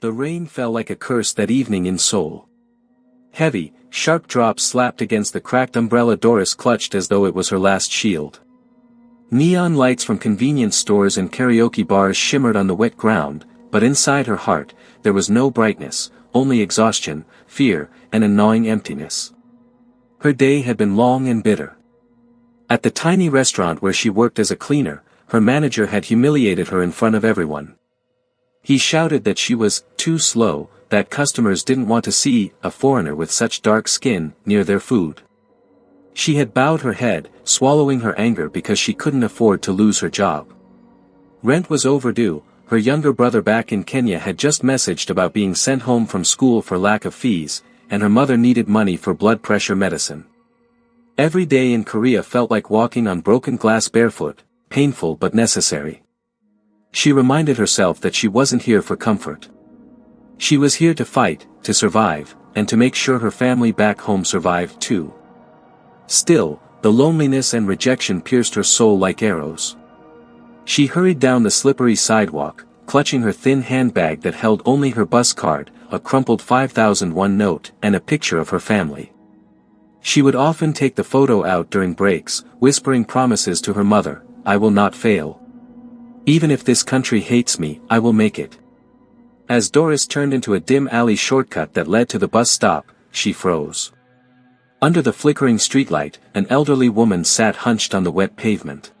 The rain fell like a curse that evening in Seoul. Heavy, sharp drops slapped against the cracked umbrella Doris clutched as though it was her last shield. Neon lights from convenience stores and karaoke bars shimmered on the wet ground, but inside her heart, there was no brightness, only exhaustion, fear, and a gnawing emptiness. Her day had been long and bitter. At the tiny restaurant where she worked as a cleaner, her manager had humiliated her in front of everyone. He shouted that she was too slow, that customers didn't want to see a foreigner with such dark skin near their food. She had bowed her head, swallowing her anger because she couldn't afford to lose her job. Rent was overdue, her younger brother back in Kenya had just messaged about being sent home from school for lack of fees, and her mother needed money for blood pressure medicine. Every day in Korea felt like walking on broken glass barefoot, painful but necessary. She reminded herself that she wasn't here for comfort. She was here to fight, to survive, and to make sure her family back home survived too. Still, the loneliness and rejection pierced her soul like arrows. She hurried down the slippery sidewalk, clutching her thin handbag that held only her bus card, a crumpled 5001 note, and a picture of her family. She would often take the photo out during breaks, whispering promises to her mother, "I will not fail. Even if this country hates me, I will make it." As Doris turned into a dim alley shortcut that led to the bus stop, she froze. Under the flickering streetlight, an elderly woman sat hunched on the wet pavement.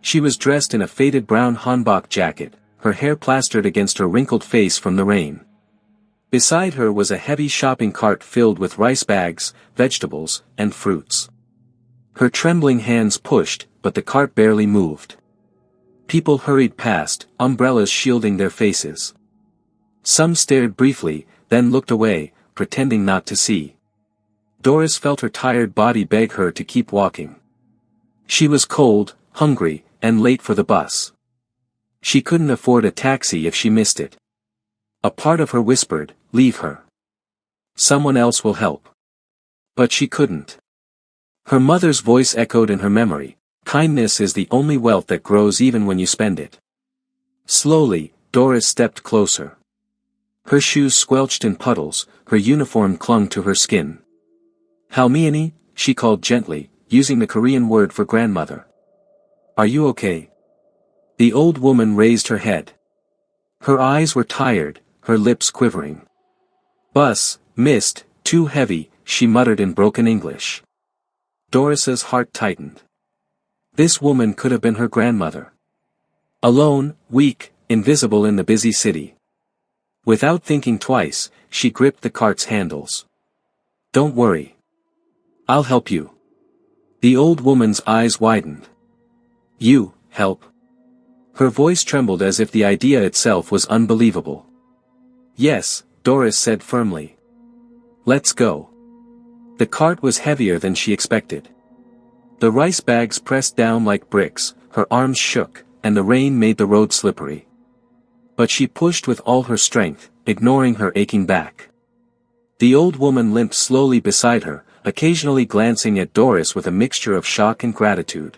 She was dressed in a faded brown hanbok jacket, her hair plastered against her wrinkled face from the rain. Beside her was a heavy shopping cart filled with rice bags, vegetables, and fruits. Her trembling hands pushed, but the cart barely moved. People hurried past, umbrellas shielding their faces. Some stared briefly, then looked away, pretending not to see. Doris felt her tired body beg her to keep walking. She was cold, hungry, and late for the bus. She couldn't afford a taxi if she missed it. A part of her whispered, "Leave her. Someone else will help." But she couldn't. Her mother's voice echoed in her memory, "Kindness is the only wealth that grows even when you spend it." Slowly, Doris stepped closer. Her shoes squelched in puddles, her uniform clung to her skin. "Halmiani," she called gently, using the Korean word for grandmother. "Are you okay?" The old woman raised her head. Her eyes were tired, her lips quivering. "Bus, missed, too heavy," she muttered in broken English. Doris's heart tightened. This woman could have been her grandmother. Alone, weak, invisible in the busy city. Without thinking twice, she gripped the cart's handles. "Don't worry. I'll help you." The old woman's eyes widened. "You, help?" Her voice trembled as if the idea itself was unbelievable. "Yes," Doris said firmly. "Let's go." The cart was heavier than she expected. The rice bags pressed down like bricks, her arms shook, and the rain made the road slippery. But she pushed with all her strength, ignoring her aching back. The old woman limped slowly beside her, occasionally glancing at Doris with a mixture of shock and gratitude.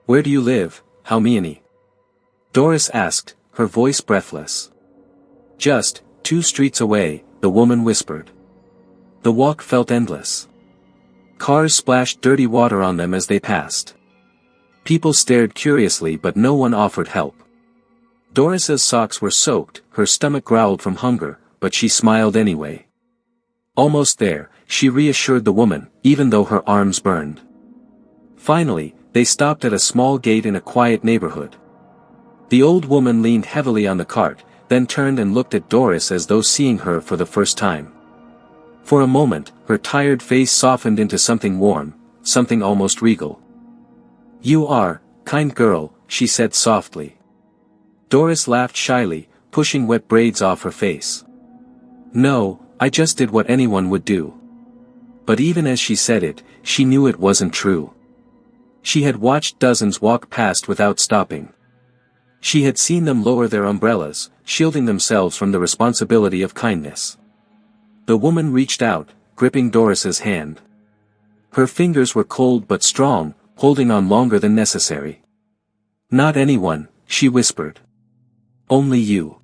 "Where do you live, Halmiani?" Doris asked, her voice breathless. "Just 2 streets away," the woman whispered. The walk felt endless. Cars splashed dirty water on them as they passed. People stared curiously but no one offered help. Doris's socks were soaked, her stomach growled from hunger, but she smiled anyway. Almost there, she reassured the woman, even though her arms burned. Finally, they stopped at a small gate in a quiet neighborhood. The old woman leaned heavily on the cart, then turned and looked at Doris as though seeing her for the first time. For a moment, her tired face softened into something warm, something almost regal. "You are, kind girl," she said softly. Doris laughed shyly, pushing wet braids off her face. "No, I just did what anyone would do." But even as she said it, she knew it wasn't true. She had watched dozens walk past without stopping. She had seen them lower their umbrellas, shielding themselves from the responsibility of kindness. The woman reached out, gripping Doris's hand. Her fingers were cold but strong, holding on longer than necessary. "Not anyone," she whispered. "Only you."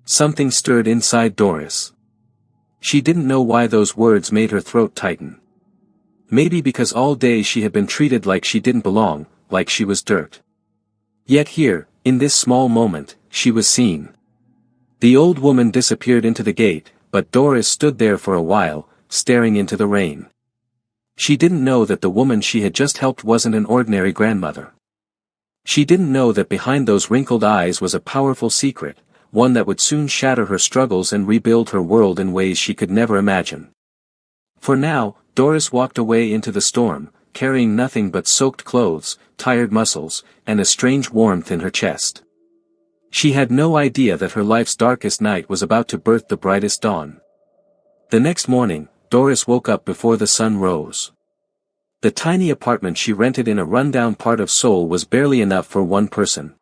Something stirred inside Doris. She didn't know why those words made her throat tighten. Maybe because all day she had been treated like she didn't belong, like she was dirt. Yet here, in this small moment, she was seen. The old woman disappeared into the gate, but Doris stood there for a while, staring into the rain. She didn't know that the woman she had just helped wasn't an ordinary grandmother. She didn't know that behind those wrinkled eyes was a powerful secret, one that would soon shatter her struggles and rebuild her world in ways she could never imagine. For now, Doris walked away into the storm, carrying nothing but soaked clothes, tired muscles, and a strange warmth in her chest. She had no idea that her life's darkest night was about to birth the brightest dawn. The next morning, Doris woke up before the sun rose. The tiny apartment she rented in a rundown part of Seoul was barely enough for one person.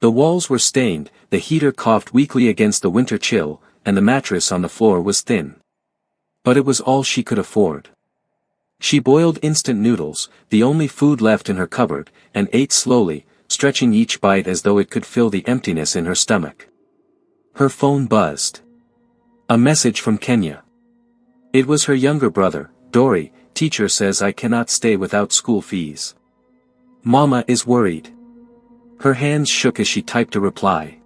The walls were stained, the heater coughed weakly against the winter chill, and the mattress on the floor was thin. But it was all she could afford. She boiled instant noodles, the only food left in her cupboard, and ate slowly, stretching each bite as though it could fill the emptiness in her stomach. Her phone buzzed. A message from Kenya. It was her younger brother. Dory, teacher says I cannot stay without school fees. Mama is worried. Her hands shook as she typed a reply.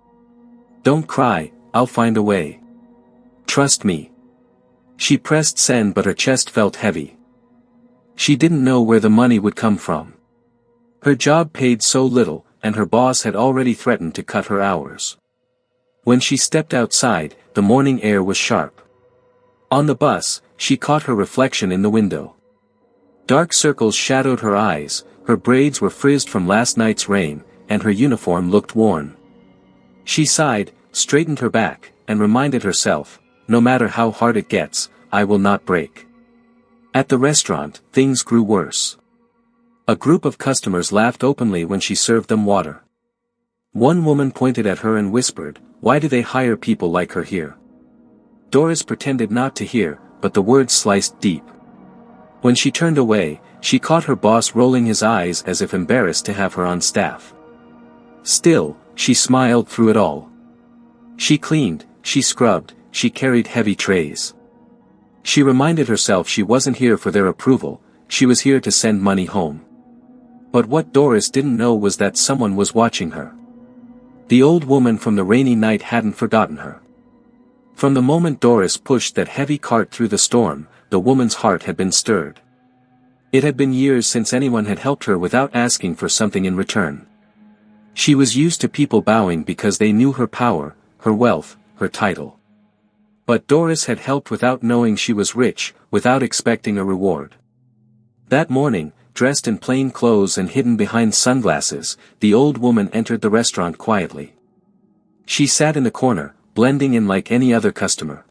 Don't cry, I'll find a way. Trust me. She pressed send but her chest felt heavy. She didn't know where the money would come from. Her job paid so little, and her boss had already threatened to cut her hours. When she stepped outside, the morning air was sharp. On the bus, she caught her reflection in the window. Dark circles shadowed her eyes, her braids were frizzed from last night's rain, and her uniform looked worn. She sighed, straightened her back, and reminded herself, no matter how hard it gets, I will not break. At the restaurant, things grew worse. A group of customers laughed openly when she served them water. One woman pointed at her and whispered, "Why do they hire people like her here?" Doris pretended not to hear, but the words sliced deep. When she turned away, she caught her boss rolling his eyes as if embarrassed to have her on staff. Still, she smiled through it all. She cleaned, she scrubbed, she carried heavy trays. She reminded herself she wasn't here for their approval, she was here to send money home. But what Doris didn't know was that someone was watching her. The old woman from the rainy night hadn't forgotten her. From the moment Doris pushed that heavy cart through the storm, the woman's heart had been stirred. It had been years since anyone had helped her without asking for something in return. She was used to people bowing because they knew her power, her wealth, her title. But Doris had helped without knowing she was rich, without expecting a reward. That morning, dressed in plain clothes and hidden behind sunglasses, the old woman entered the restaurant quietly. She sat in the corner, blending in like any other customer.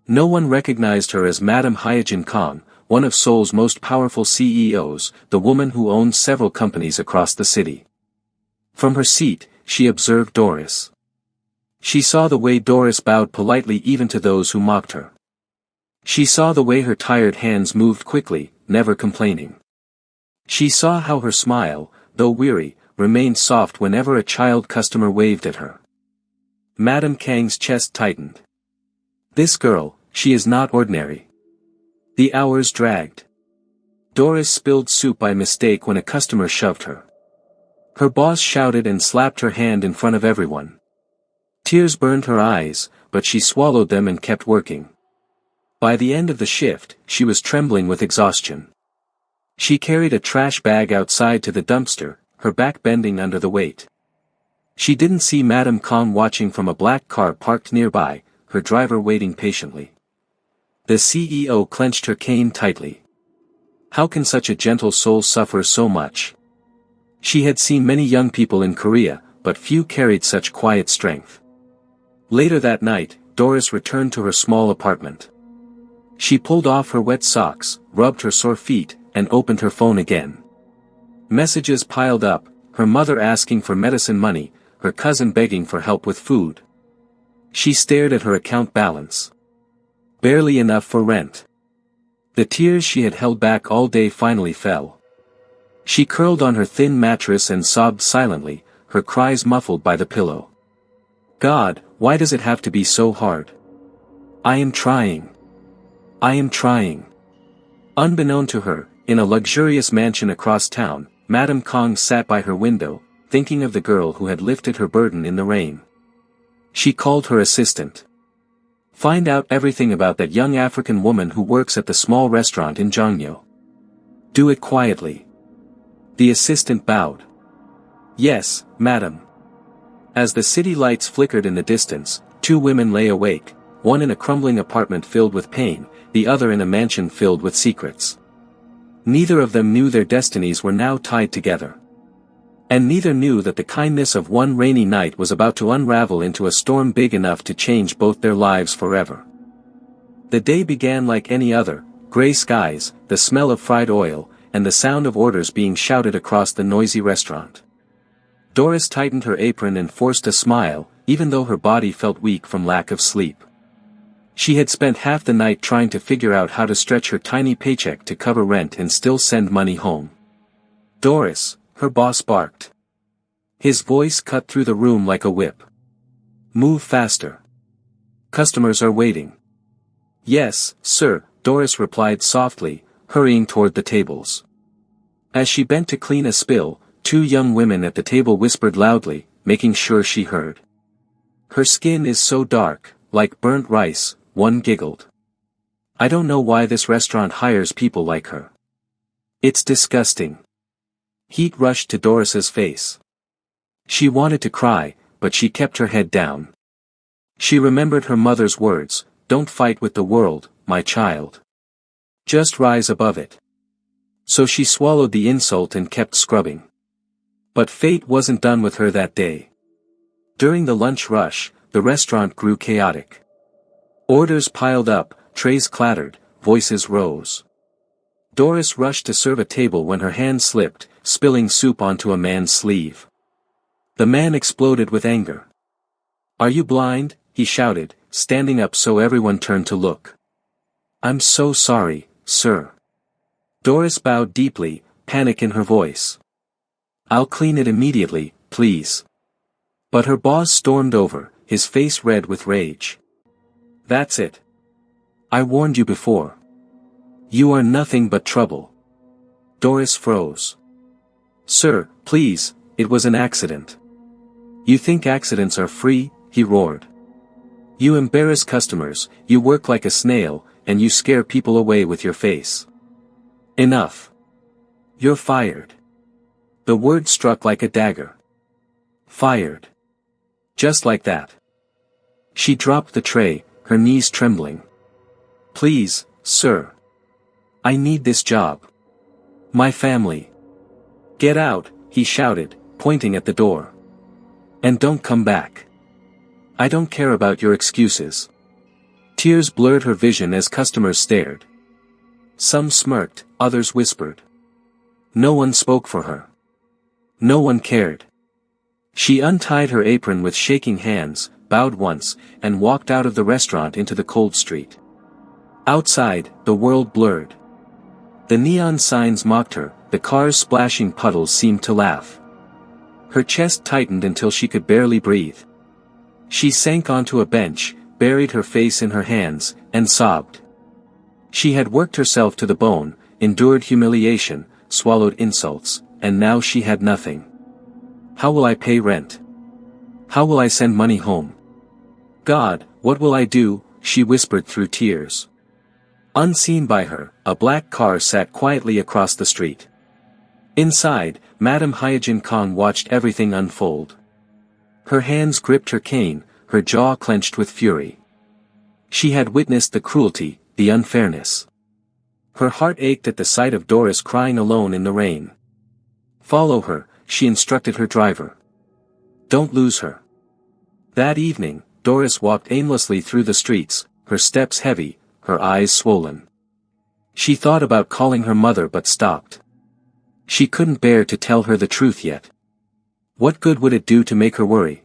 No one recognized her as Madame Hyojin Kong, one of Seoul's most powerful CEOs, the woman who owned several companies across the city. From her seat, she observed Doris. She saw the way Doris bowed politely even to those who mocked her. She saw the way her tired hands moved quickly, never complaining. She saw how her smile, though weary, remained soft whenever a child customer waved at her. Madame Kang's chest tightened. This girl, she is not ordinary. The hours dragged. Doris spilled soup by mistake when a customer shoved her. Her boss shouted and slapped her hand in front of everyone. Tears burned her eyes, but she swallowed them and kept working. By the end of the shift, she was trembling with exhaustion. She carried a trash bag outside to the dumpster, her back bending under the weight. She didn't see Madame Kong watching from a black car parked nearby, her driver waiting patiently. The CEO clenched her cane tightly. How can such a gentle soul suffer so much? She had seen many young people in Korea, but few carried such quiet strength. Later that night, Doris returned to her small apartment. She pulled off her wet socks, rubbed her sore feet, and opened her phone again. Messages piled up, her mother asking for medicine money, her cousin begging for help with food. She stared at her account balance. Barely enough for rent. The tears she had held back all day finally fell. She curled on her thin mattress and sobbed silently, her cries muffled by the pillow. God, why does it have to be so hard? I am trying. I am trying. Unbeknown to her, in a luxurious mansion across town, Madame Kong sat by her window, thinking of the girl who had lifted her burden in the rain. She called her assistant. Find out everything about that young African woman who works at the small restaurant in Zhangyo. Do it quietly. The assistant bowed. Yes, madam. As the city lights flickered in the distance, two women lay awake, one in a crumbling apartment filled with pain, the other in a mansion filled with secrets. Neither of them knew their destinies were now tied together. And neither knew that the kindness of one rainy night was about to unravel into a storm big enough to change both their lives forever. The day began like any other, gray skies, the smell of fried oil, and the sound of orders being shouted across the noisy restaurant. Doris tightened her apron and forced a smile, even though her body felt weak from lack of sleep. She had spent half the night trying to figure out how to stretch her tiny paycheck to cover rent and still send money home. Doris, her boss barked. His voice cut through the room like a whip. Move faster. Customers are waiting. Yes, sir, Doris replied softly, hurrying toward the tables. As she bent to clean a spill, two young women at the table whispered loudly, making sure she heard. Her skin is so dark, like burnt rice, one giggled. I don't know why this restaurant hires people like her. It's disgusting. Heat rushed to Doris's face. She wanted to cry, but she kept her head down. She remembered her mother's words, don't fight with the world, my child. Just rise above it. So she swallowed the insult and kept scrubbing. But fate wasn't done with her that day. During the lunch rush, the restaurant grew chaotic. Orders piled up, trays clattered, voices rose. Doris rushed to serve a table when her hand slipped, spilling soup onto a man's sleeve. The man exploded with anger. Are you blind? He shouted, standing up so everyone turned to look. I'm so sorry, sir. Doris bowed deeply, panic in her voice. I'll clean it immediately, please. But her boss stormed over, his face red with rage. That's it. I warned you before. You are nothing but trouble. Doris froze. Sir, please, it was an accident. You think accidents are free? He roared. You embarrass customers, you work like a snail, and you scare people away with your face. Enough. You're fired. The word struck like a dagger. Fired. Just like that. She dropped the tray, her knees trembling. Please, sir. I need this job. My family. Get out, he shouted, pointing at the door. And don't come back. I don't care about your excuses. Tears blurred her vision as customers stared. Some smirked, others whispered. No one spoke for her. No one cared. She untied her apron with shaking hands, bowed once, and walked out of the restaurant into the cold street. Outside, the world blurred. The neon signs mocked her, the cars splashing puddles seemed to laugh. Her chest tightened until she could barely breathe. She sank onto a bench, buried her face in her hands, and sobbed. She had worked herself to the bone, endured humiliation, swallowed insults, and now she had nothing. How will I pay rent? How will I send money home? God, what will I do? She whispered through tears. Unseen by her, a black car sat quietly across the street. Inside, Madame Hyojin Kong watched everything unfold. Her hands gripped her cane, her jaw clenched with fury. She had witnessed the cruelty, the unfairness. Her heart ached at the sight of Doris crying alone in the rain. Follow her, she instructed her driver. Don't lose her. That evening, Doris walked aimlessly through the streets, her steps heavy, her eyes swollen. She thought about calling her mother but stopped. She couldn't bear to tell her the truth yet. What good would it do to make her worry?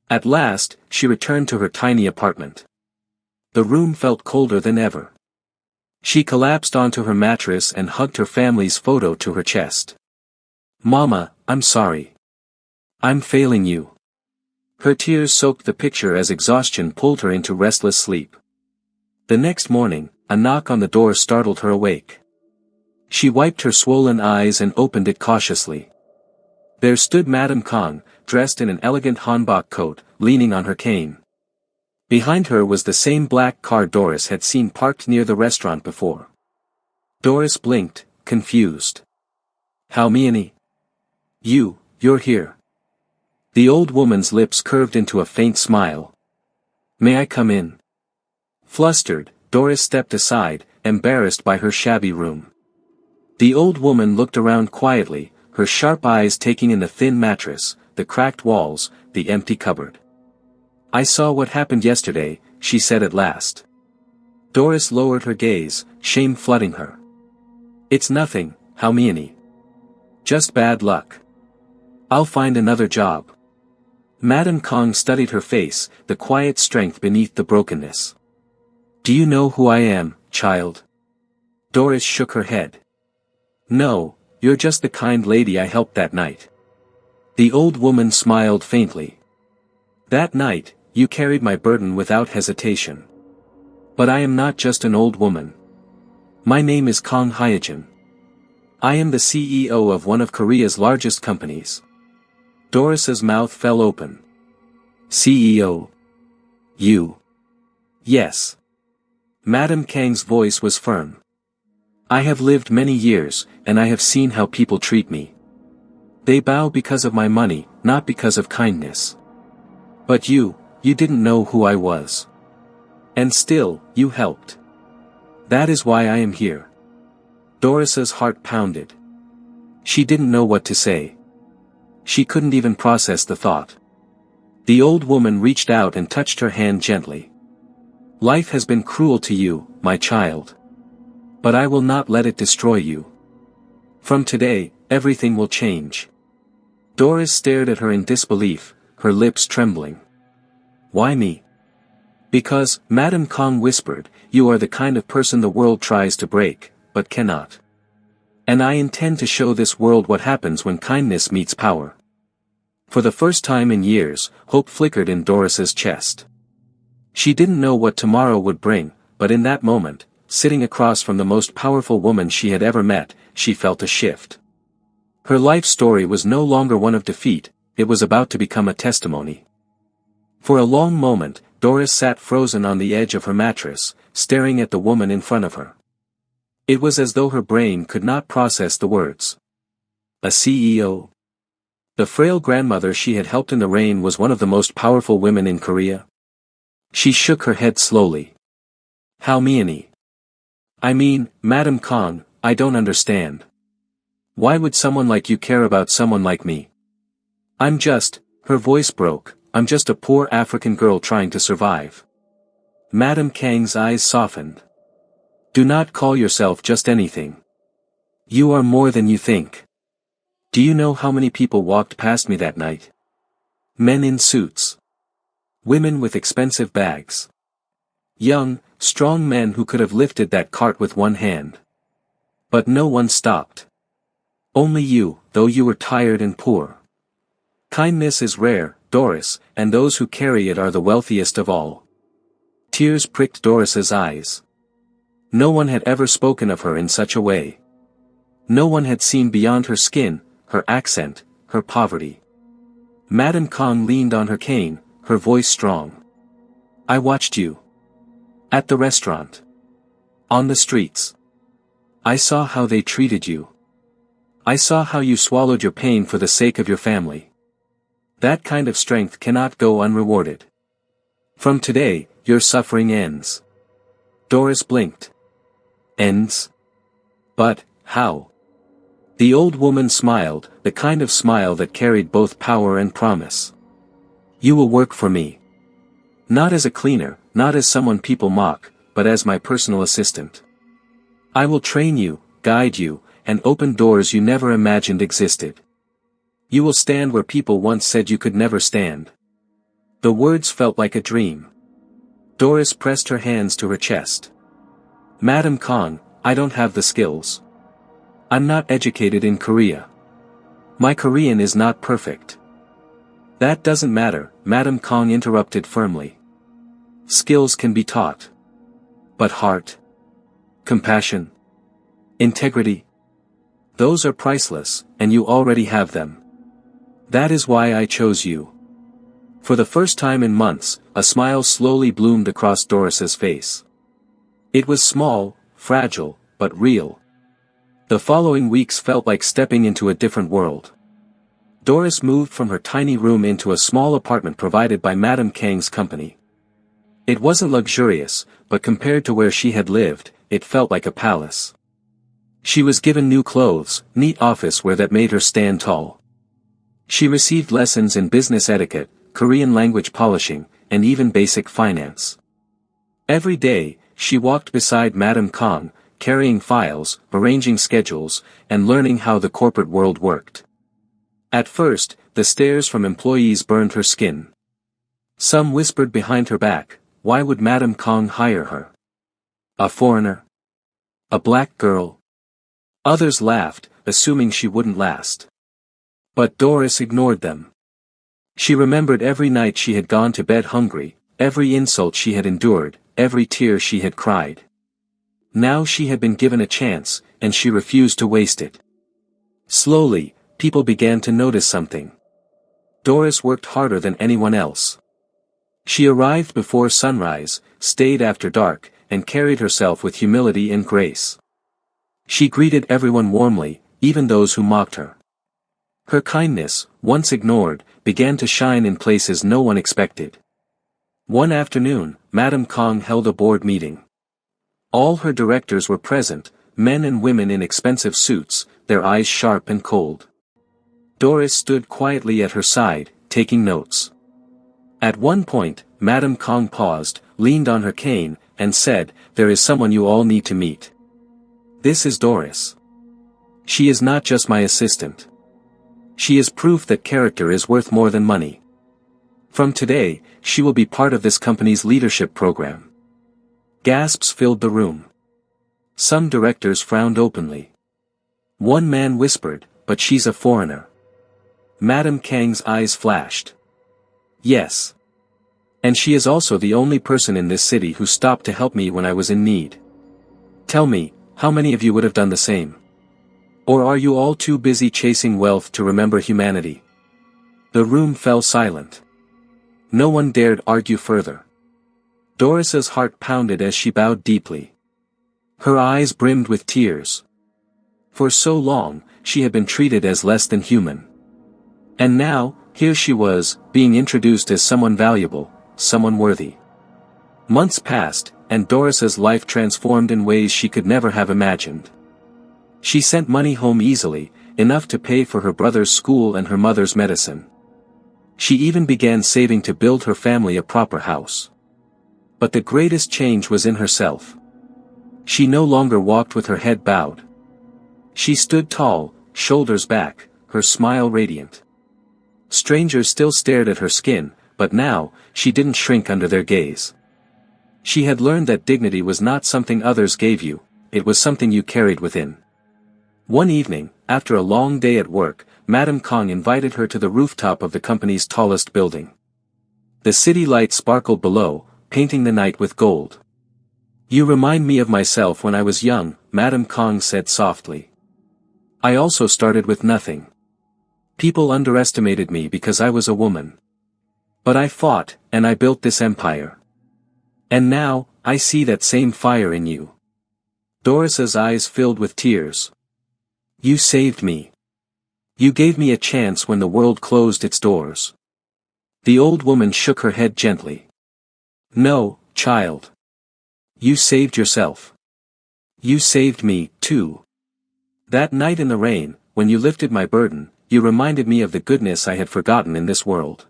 At last, she returned to her tiny apartment. The room felt colder than ever. She collapsed onto her mattress and hugged her family's photo to her chest. Mama, I'm sorry. I'm failing you. Her tears soaked the picture as exhaustion pulled her into restless sleep. The next morning, a knock on the door startled her awake. She wiped her swollen eyes and opened it cautiously. There stood Madame Kang, dressed in an elegant hanbok coat, leaning on her cane. Behind her was the same black car Doris had seen parked near the restaurant before. Doris blinked, confused. "How many? You're here." The old woman's lips curved into a faint smile. "May I come in?" Flustered, Doris stepped aside, embarrassed by her shabby room. The old woman looked around quietly, her sharp eyes taking in the thin mattress, the cracked walls, the empty cupboard. "I saw what happened yesterday," she said at last. Doris lowered her gaze, shame flooding her. "It's nothing, Halmione. Just bad luck. I'll find another job." Madame Kang studied her face, the quiet strength beneath the brokenness. "Do you know who I am, child?" Doris shook her head. "No, you're just the kind lady I helped that night." The old woman smiled faintly. "That night, you carried my burden without hesitation. But I am not just an old woman. My name is Kang Hyejin. I am the CEO of one of Korea's largest companies." Doris's mouth fell open. "CEO? You?" "Yes." Madame Kang's voice was firm. "I have lived many years, and I have seen how people treat me. They bow because of my money, not because of kindness. But you didn't know who I was. And still, you helped. That is why I am here." Doris's heart pounded. She didn't know what to say. She couldn't even process the thought. The old woman reached out and touched her hand gently. "Life has been cruel to you, my child. But I will not let it destroy you. From today, everything will change." Doris stared at her in disbelief, her lips trembling. "Why me?" "Because," Madame Kang whispered, "you are the kind of person the world tries to break, but cannot. And I intend to show this world what happens when kindness meets power." For the first time in years, hope flickered in Doris's chest. She didn't know what tomorrow would bring, but in that moment, sitting across from the most powerful woman she had ever met, she felt a shift. Her life story was no longer one of defeat, it was about to become a testimony. For a long moment, Doris sat frozen on the edge of her mattress, staring at the woman in front of her. It was as though her brain could not process the words. A CEO? The frail grandmother she had helped in the rain was one of the most powerful women in Korea. She shook her head slowly. "Halmione. I mean, Madame Kang, I don't understand. Why would someone like you care about someone like me? Her voice broke, I'm just a poor African girl trying to survive." Madame Kang's eyes softened. "Do not call yourself just anything. You are more than you think. Do you know how many people walked past me that night? Men in suits. Women with expensive bags. Young, strong men who could have lifted that cart with one hand. But no one stopped. Only you, though you were tired and poor. Kindness is rare, Doris, and those who carry it are the wealthiest of all." Tears pricked Doris's eyes. No one had ever spoken of her in such a way. No one had seen beyond her skin, her accent, her poverty. Madame Kang leaned on her cane, her voice strong. "I watched you. At the restaurant. On the streets. I saw how they treated you. I saw how you swallowed your pain for the sake of your family. That kind of strength cannot go unrewarded. From today, your suffering ends." Doris blinked. "Ends? But, how?" The old woman smiled, the kind of smile that carried both power and promise. "You will work for me. Not as a cleaner, not as someone people mock, but as my personal assistant. I will train you, guide you, and open doors you never imagined existed. You will stand where people once said you could never stand." The words felt like a dream. Doris pressed her hands to her chest. "Madame Kang, I don't have the skills. I'm not educated in Korea. My Korean is not perfect. That doesn't matter, Madame Kong interrupted firmly. Skills can be taught. But heart? Compassion? Integrity? Those are priceless, and you already have them. That is why I chose you. For the first time in months, a smile slowly bloomed across Doris's face. It was small, fragile, but real. The following weeks felt like stepping into a different world. Doris moved from her tiny room into a small apartment provided by Madame Kang's company. It wasn't luxurious, but compared to where she had lived, it felt like a palace. She was given new clothes, neat office wear that made her stand tall. She received lessons in business etiquette, Korean language polishing, and even basic finance. Every day, she walked beside Madame Kang, carrying files, arranging schedules, and learning how the corporate world worked. At first, the stares from employees burned her skin. Some whispered behind her back, why would Madame Kang hire her? A foreigner? A black girl? Others laughed, assuming she wouldn't last. But Doris ignored them. She remembered every night she had gone to bed hungry, every insult she had endured, every tear she had cried. Now she had been given a chance, and she refused to waste it. Slowly, people began to notice something. Doris worked harder than anyone else. She arrived before sunrise, stayed after dark, and carried herself with humility and grace. She greeted everyone warmly, even those who mocked her. Her kindness, once ignored, began to shine in places no one expected. One afternoon, Madame Kang held a board meeting. All her directors were present, men and women in expensive suits, their eyes sharp and cold. Doris stood quietly at her side, taking notes. At one point, Madame Kang paused, leaned on her cane, and said, "There is someone you all need to meet. This is Doris. She is not just my assistant. She is proof that character is worth more than money. From today, she will be part of this company's leadership program." Gasps filled the room. Some directors frowned openly. One man whispered, "But she's a foreigner." Madame Kang's eyes flashed. "Yes. And she is also the only person in this city who stopped to help me when I was in need. Tell me, how many of you would have done the same? Or are you all too busy chasing wealth to remember humanity?" The room fell silent. No one dared argue further. Doris's heart pounded as she bowed deeply. Her eyes brimmed with tears. For so long, she had been treated as less than human. And now, here she was, being introduced as someone valuable, someone worthy. Months passed, and Doris's life transformed in ways she could never have imagined. She sent money home easily, enough to pay for her brother's school and her mother's medicine. She even began saving to build her family a proper house. But the greatest change was in herself. She no longer walked with her head bowed. She stood tall, shoulders back, her smile radiant. Strangers still stared at her skin, but now, she didn't shrink under their gaze. She had learned that dignity was not something others gave you, it was something you carried within. One evening, after a long day at work, Madame Kang invited her to the rooftop of the company's tallest building. The city light sparkled below, painting the night with gold. "You remind me of myself when I was young," Madame Kang said softly. "I also started with nothing. People underestimated me because I was a woman. But I fought, and I built this empire. And now, I see that same fire in you." Doris's eyes filled with tears. "You saved me. You gave me a chance when the world closed its doors." The old woman shook her head gently. "No, child. You saved yourself. You saved me, too. That night in the rain, when you lifted my burden, you reminded me of the goodness I had forgotten in this world.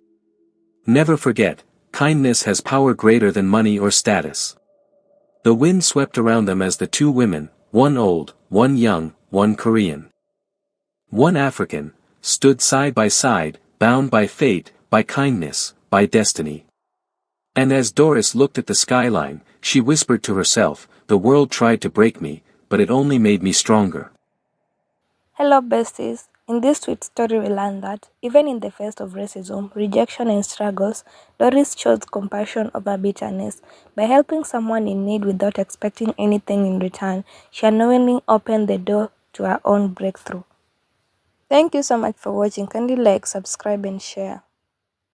Never forget, kindness has power greater than money or status." The wind swept around them as the two women, one old, one young, one Korean, one African, stood side by side, bound by fate, by kindness, by destiny. And as Doris looked at the skyline, she whispered to herself, "The world tried to break me, but it only made me stronger." Hello besties, In this sweet story, we learn that even in the face of racism, rejection, and struggles, Doris chose compassion over bitterness. By helping someone in need without expecting anything in return, she unknowingly opened the door to her own breakthrough. Thank you so much for watching. Kindly like, subscribe, and share.